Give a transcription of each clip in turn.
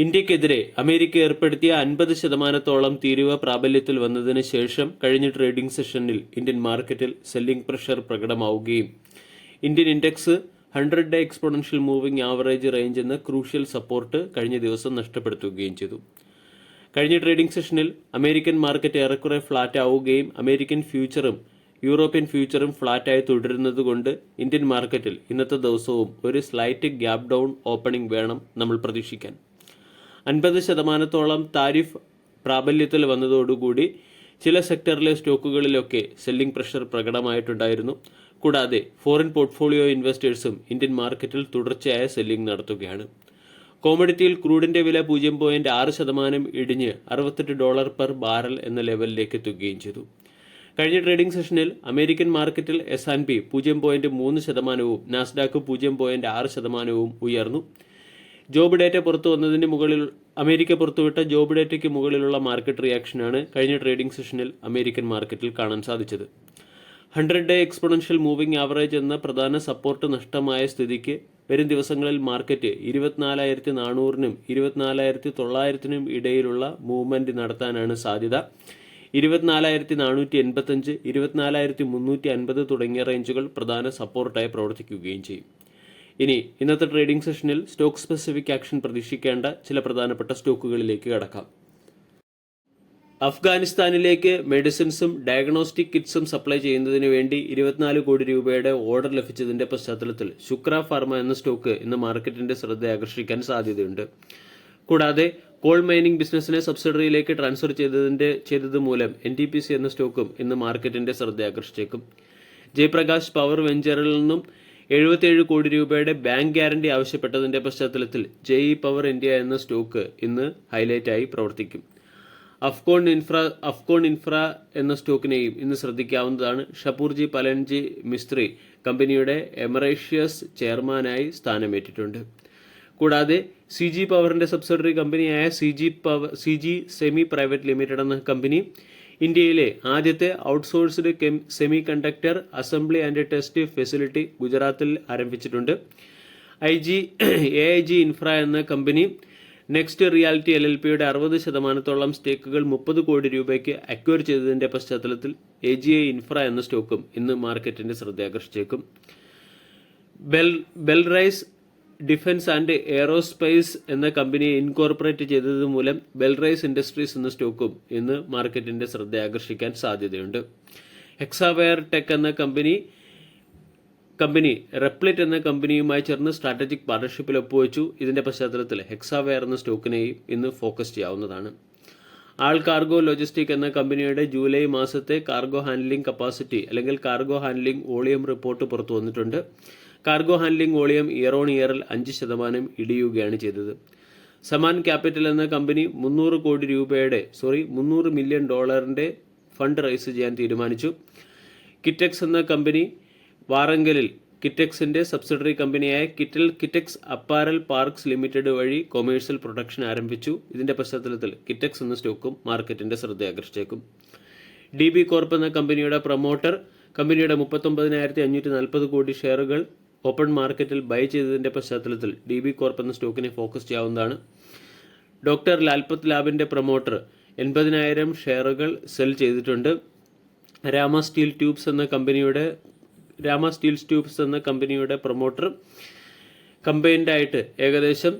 ഇന്ത്യക്കെതിരെ അമേരിക്ക ഏർപ്പെടുത്തിയ 50% തീരുവ പ്രാബല്യത്തിൽ വന്നതിന് ശേഷം കഴിഞ്ഞ ട്രേഡിംഗ് സെഷനിൽ ഇന്ത്യൻ മാർക്കറ്റിൽ സെല്ലിംഗ് പ്രഷർ പ്രകടമാവുകയും ഇന്ത്യൻ ഇൻഡെക്സ് 100-ഡേ എക്സ്പോണൻഷ്യൽ മൂവിംഗ് ആവറേജ് റേഞ്ച് എന്ന ക്രൂഷ്യൽ സപ്പോർട്ട് കഴിഞ്ഞ ദിവസം നഷ്ടപ്പെടുത്തുകയും ചെയ്തു. കഴിഞ്ഞ ട്രേഡിംഗ് സെഷനിൽ അമേരിക്കൻ മാർക്കറ്റ് ഏറെക്കുറെ ഫ്ലാറ്റ് ആവുകയും അമേരിക്കൻ ഫ്യൂച്ചറും യൂറോപ്യൻ ഫ്യൂച്ചറും ഫ്ലാറ്റായി തുടരുന്നതുകൊണ്ട് ഇന്ത്യൻ മാർക്കറ്റിൽ ഇന്നത്തെ ദിവസവും ഒരു സ്ലൈറ്റ് ഗ്യാപ് ഡൗൺ ഓപ്പണിംഗ് വേണം നമ്മൾ പ്രതീക്ഷിക്കാൻ. 50% താരിഫ് പ്രാബല്യത്തിൽ വന്നതോടുകൂടി ചില സെക്ടറിലെ സ്റ്റോക്കുകളിലൊക്കെ സെല്ലിംഗ് പ്രഷർ പ്രകടമായിട്ടുണ്ടായിരുന്നു. കൂടാതെ ഫോറിൻ പോർട്ട്ഫോളിയോ ഇൻവെസ്റ്റേഴ്സും ഇന്ത്യൻ മാർക്കറ്റിൽ തുടർച്ചയായ സെല്ലിംഗ് നടത്തുകയാണ്. കോമഡിറ്റിയിൽ ക്രൂഡിന്റെ വില 0.6% ഇടിഞ്ഞ് $68 പെർ ബാരൽ എന്ന ലെവലിലേക്ക് എത്തുകയും ചെയ്തു. കഴിഞ്ഞ ട്രേഡിംഗ് സെഷനിൽ അമേരിക്കൻ മാർക്കറ്റിൽ S&P 0.3%, നാസ്ഡാക്ക് 0.6% ഉയർന്നു. ജോബ് ഡേറ്റ പുറത്തു വന്നതിന് മുകളിൽ അമേരിക്ക പുറത്തുവിട്ട ജോബ് ഡേറ്റയ്ക്ക് മുകളിലുള്ള മാർക്കറ്റ് റിയാക്ഷനാണ് കഴിഞ്ഞ ട്രേഡിംഗ് സെഷനിൽ അമേരിക്കൻ മാർക്കറ്റിൽ കാണാൻ സാധിച്ചത്. 100-ഡേ എക്സ്പോണൻഷ്യൽ മൂവിംഗ് ആവറേജ് എന്ന പ്രധാന സപ്പോർട്ട് നഷ്ടമായ സ്ഥിതിക്ക് വരും ദിവസങ്ങളിൽ മാർക്കറ്റ് 24,400-നും 24,900-നും ഇടയിലുള്ള മൂവ്മെന്റ് നടത്താനാണ് സാധ്യത. 24,485, 24,350 തുടങ്ങിയ റേഞ്ചുകൾ പ്രധാന സപ്പോർട്ടായി പ്രവർത്തിക്കുകയും ചെയ്യും. ഇനി ഇന്നത്തെ ട്രേഡിംഗ് സെഷനിൽ സ്റ്റോക്ക് സ്പെസിഫിക് ആക്ഷൻ പ്രതീക്ഷിക്കേണ്ട ചില പ്രധാനപ്പെട്ട സ്റ്റോക്കുകളിലേക്ക് കടക്കാം. അഫ്ഗാനിസ്ഥാനിലേക്ക് മെഡിസിൻസും ഡയഗ്നോസ്റ്റിക് കിറ്റ്സും സപ്ലൈ ചെയ്യുന്നതിന് വേണ്ടി 24 കോടി രൂപയുടെ ഓർഡർ ലഭിച്ചതിന്റെ പശ്ചാത്തലത്തിൽ ശുക്ര ഫാർമ എന്ന സ്റ്റോക്ക് ഇന്ന് മാർക്കറ്റിന്റെ ശ്രദ്ധ ആകർഷിക്കാൻ സാധ്യതയുണ്ട്. കൂടാതെ കോൾ മൈനിങ് ബിസിനസിനെ സബ്സിഡറിയിലേക്ക് ട്രാൻസ്ഫർ ചെയ്തത് മൂലം NTPC എന്ന സ്റ്റോക്കും ഇന്ന് മാർക്കറ്റിന്റെ ശ്രദ്ധ ആകർഷിച്ചേക്കും. ജയപ്രകാശ് പവർ വെഞ്ചറിൽ നിന്നും 77 കോടി രൂപയുടെ ബാങ്ക് ഗ്യാരണ്ടി ആവശ്യപ്പെട്ടതിന്റെ പശ്ചാത്തലത്തിൽ JE പവർ ഇന്ത്യ എന്ന സ്റ്റോക്ക് ഇന്ന് ഹൈലൈറ്റായി പ്രവർത്തിക്കും. അഫ്കോൺ ഇൻഫ്ര എന്ന സ്റ്റോക്കിനെയും ഇന്ന് ശ്രദ്ധിക്കാവുന്നതാണ്. ഷപൂർജി പലൻജി മിസ്ത്രി കമ്പനിയുടെ എമറേഷ്യസ് ചെയർമാനായി സ്ഥാനമേറ്റിട്ടുണ്ട്. കൂടാതെ CG പവറിന്റെ സബ്സിഡറി കമ്പനിയായ CG സെമി പ്രൈവറ്റ് ലിമിറ്റഡ് എന്ന കമ്പനി ഇന്ത്യയിലെ ആദ്യത്തെ outsourced semi conductor assembly and test facility ഗുജറാത്തിൽ ആരംഭിച്ചിട്ടുണ്ട്. AIG ഇൻഫ്ര എന്ന കമ്പനി നെക്സ്റ്റ് റിയാലിറ്റി LLPയുടെ 60% സ്റ്റേക്കുകൾ 30 കോടി രൂപയ്ക്ക് അക്വയർ ചെയ്തതിന്റെ പശ്ചാത്തലത്തിൽ AGI ഇൻഫ്ര എന്ന സ്റ്റോക്കും ഇന്ന് മാർക്കറ്റിന്റെ ശ്രദ്ധ ആകർഷിച്ചേക്കും. ബെൽറൈസ് ഡിഫൻസ് ആൻഡ് എയറോസ്പേസ് എന്ന കമ്പനിയെ ഇൻകോർപ്പറേറ്റ് ചെയ്തത് മൂലം ബെൽറൈസ് ഇൻഡസ്ട്രീസ് എന്ന സ്റ്റോക്കും ഇന്ന് മാർക്കറ്റിന്റെ ശ്രദ്ധ ആകർഷിക്കാൻ സാധ്യതയുണ്ട്. ഹെക്സാവെയർ ടെക് എന്ന കമ്പനി റെപ്ലിറ്റ് എന്ന കമ്പനിയുമായി ചേർന്ന് സ്ട്രാറ്റജിക് പാർട്ണർഷിപ്പിൽ ഒപ്പുവെച്ചു. ഇതിന്റെ പശ്ചാത്തലത്തിൽ ഹെക്സാവെയർ എന്ന സ്റ്റോക്കിനെയും ഇന്ന് ഫോക്കസ് ചെയ്യാവുന്നതാണ്. ആൾ കാർഗോ ലോജിസ്റ്റിക് എന്ന കമ്പനിയുടെ ജൂലൈ മാസത്തെ കാർഗോ ഹാൻഡ്ലിംഗ് കപ്പാസിറ്റി അല്ലെങ്കിൽ കാർഗോ ഹാൻഡ്ലിംഗ് വോളിയം റിപ്പോർട്ട് പുറത്തു വന്നിട്ടുണ്ട്. Cargo handling volume year on ഇയറിൽ 5% ഇടിയുകയാണ് ചെയ്തത്. സമാൻ ക്യാപിറ്റൽ എന്ന കമ്പനി $300 മില്യൺ ഫണ്ട് റൈസ് ചെയ്യാൻ തീരുമാനിച്ചു. കിറ്റെക്സ് എന്ന കമ്പനി വാറങ്കലിൽ കിറ്റെക്സിന്റെ സബ്സിഡറി കമ്പനിയായ കിറ്റെക്സ് അപ്പാരൽ പാർക്സ് ലിമിറ്റഡ് വഴി കൊമേഴ്സ്യൽ പ്രൊഡക്ഷൻ ആരംഭിച്ചു. ഇതിന്റെ പശ്ചാത്തലത്തിൽ കിറ്റെക്സ് എന്ന സ്റ്റോക്കും മാർക്കറ്റിന്റെ ശ്രദ്ധ ആകർഷിച്ചേക്കും. DB കോർപ്പ് എന്ന കമ്പനിയുടെ പ്രൊമോട്ടർ കമ്പനിയുടെ 39,540 കോടി ഷെയറുകൾ ഓപ്പൺ മാർക്കറ്റിൽ ബൈ ചെയ്തതിന്റെ പശ്ചാത്തലത്തിൽ DB കോർപ്പ് എന്ന സ്റ്റോക്കിനെ ഫോക്കസ് ചെയ്യാവുന്നതാണ്. ഡോക്ടർ ലാൽപത് ലാബിന്റെ പ്രൊമോട്ടർ 80,000 ഷെയറുകൾ സെൽ ചെയ്തിട്ടുണ്ട്. രാമ സ്റ്റീൽ ട്യൂബ്സ് എന്ന കമ്പനിയുടെ പ്രൊമോട്ടർ കമ്പൈൻഡ് ആയിട്ട് ഏകദേശം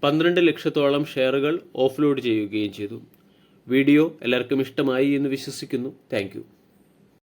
12 ലക്ഷത്തോളം ഷെയറുകൾ ഓഫ്ലോഡ് ചെയ്യുകയും ചെയ്തു. വീഡിയോ എല്ലാവർക്കും ഇഷ്ടമായി എന്ന് വിശ്വസിക്കുന്നു. Thank you.